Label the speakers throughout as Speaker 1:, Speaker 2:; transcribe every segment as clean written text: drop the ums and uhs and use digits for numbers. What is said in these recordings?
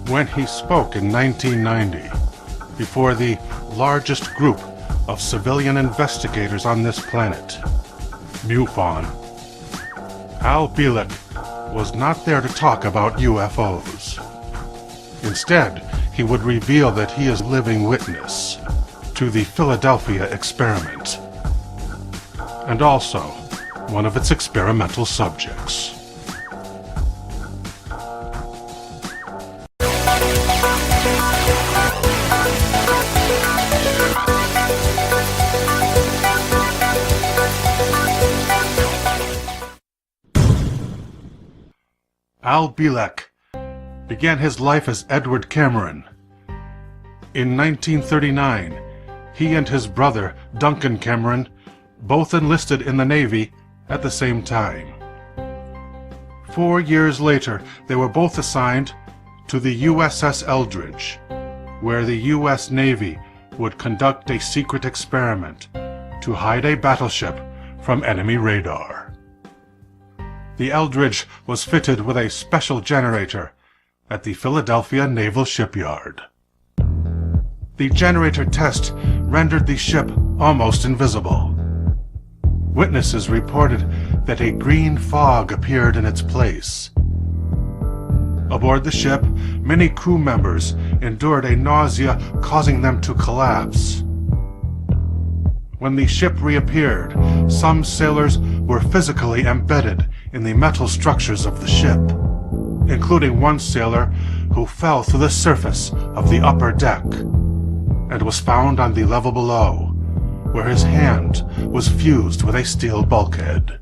Speaker 1: when he spoke in 1990 before the largest group of civilian investigators on this planet, MUFON, Al Bielek was not there to talk about UFOs. Instead, he would reveal that he is living witness to the Philadelphia experiment, and also one of its experimental subjects. Al Bielek began his life as Edward Cameron. In 1939, he and his brother, Duncan Cameron, both enlisted in the Navy at the same time. 4 years later, they were both assigned to the USS Eldridge, where the U.S. Navy would conduct a secret experiment to hide a battleship from enemy radar. The Eldridge was fitted with a special generator at the Philadelphia Naval Shipyard. The generator test rendered the ship almost invisible. Witnesses reported that a green fog appeared in its place. Aboard the ship, many crew members endured a nausea causing them to collapse. When the ship reappeared, some sailors were physically embedded in the metal structures of the ship, including one sailor who fell through the surface of the upper deck and was found on the level below, where his hand was fused with a steel bulkhead.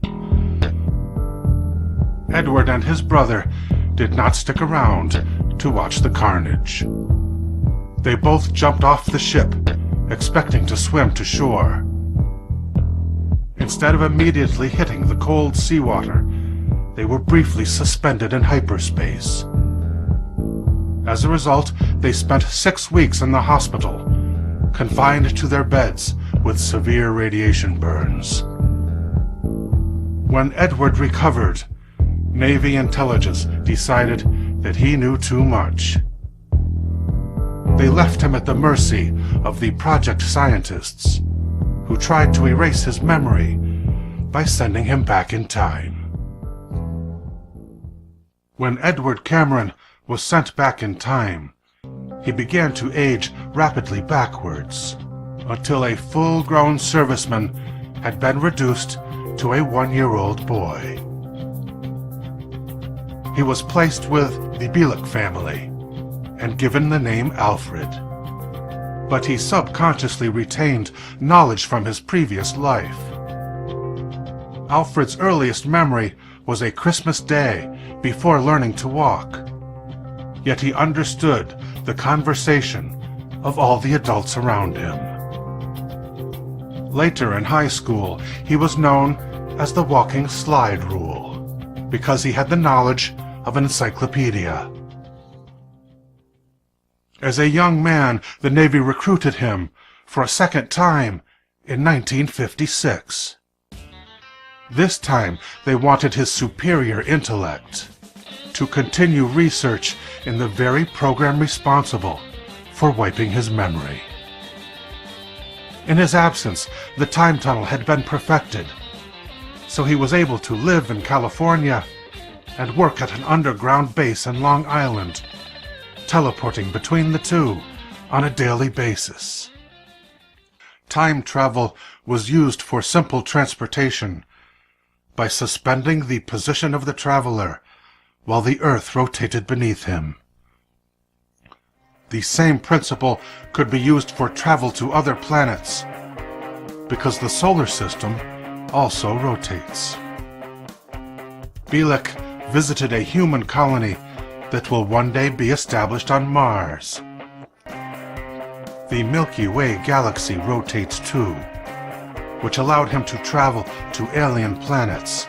Speaker 1: Edward and his brother did not stick around to watch the carnage. They both jumped off the ship, expecting to swim to shore. Instead of immediately hitting the cold seawater, they were briefly suspended in hyperspace. As a result, they spent 6 weeks in the hospital, confined to their beds with severe radiation burns. When Edward recovered, Navy intelligence decided that he knew too much. They left him at the mercy of the project scientists, who tried to erase his memory by sending him back in time. When Edward Cameron was sent back in time, he began to age rapidly backwards, until a full-grown serviceman had been reduced to a 1-year-old boy. He was placed with the Bielek family and given the name Alfred, but he subconsciously retained knowledge from his previous life. Alfred's earliest memory was a Christmas day before learning to walk, yet he understood the conversation of all the adults around him. Later in high school, he was known as the walking slide rule, because he had the knowledge of an encyclopedia. As a young man, the Navy recruited him for a second time in 1956. This time, they wanted his superior intellect to continue research in the very program responsible for wiping his memory. In his absence, the time tunnel had been perfected, so he was able to live in California and work at an underground base in Long Island, teleporting between the two on a daily basis. Time travel was used for simple transportation by suspending the position of the traveler while the Earth rotated beneath him. The same principle could be used for travel to other planets, because the solar system also rotates. Bielek visited a human colony that will one day be established on Mars. The Milky Way galaxy rotates too, which allowed him to travel to alien planets,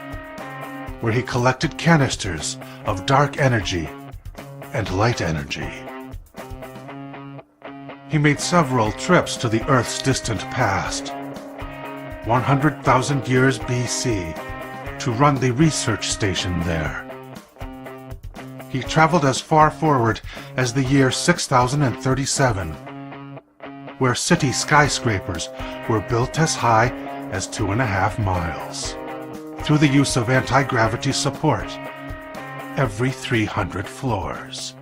Speaker 1: where he collected canisters of dark energy and light energy. He made several trips to the Earth's distant past, 100,000 years BC, to run the research station there. he traveled as far forward as the year 6037, where city skyscrapers were built as high as 2.5 miles, through the use of anti-gravity support every 300 floors.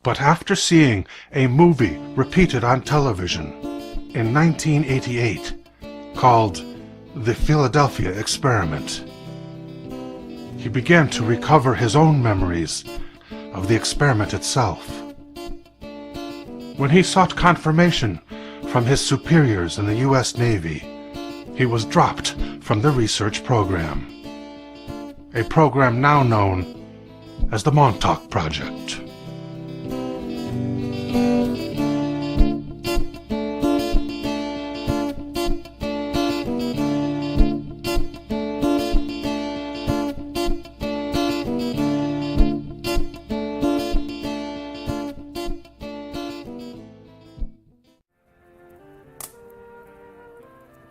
Speaker 1: But after seeing a movie repeated on television in 1988 called The Philadelphia Experiment, he began to recover his own memories of the experiment itself. When he sought confirmation from his superiors in the U.S. Navy, he was dropped from the research program, a program now known as the Montauk Project.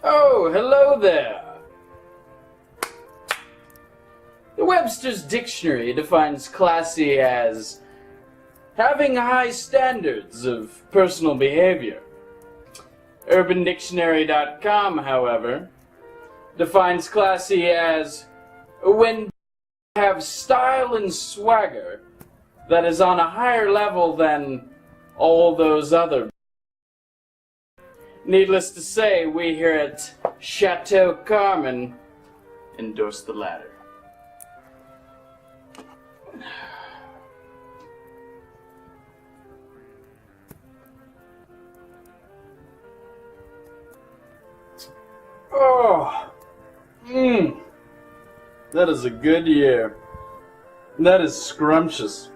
Speaker 2: Oh, hello there. The Webster's Dictionary defines classy as having high standards of personal behavior. UrbanDictionary.com, however, defines classy as when you have style and swagger that is on a higher level than all those other. Needless to say, we here at Chateau Carmen endorse the latter. Oh, that is a good year. That is scrumptious.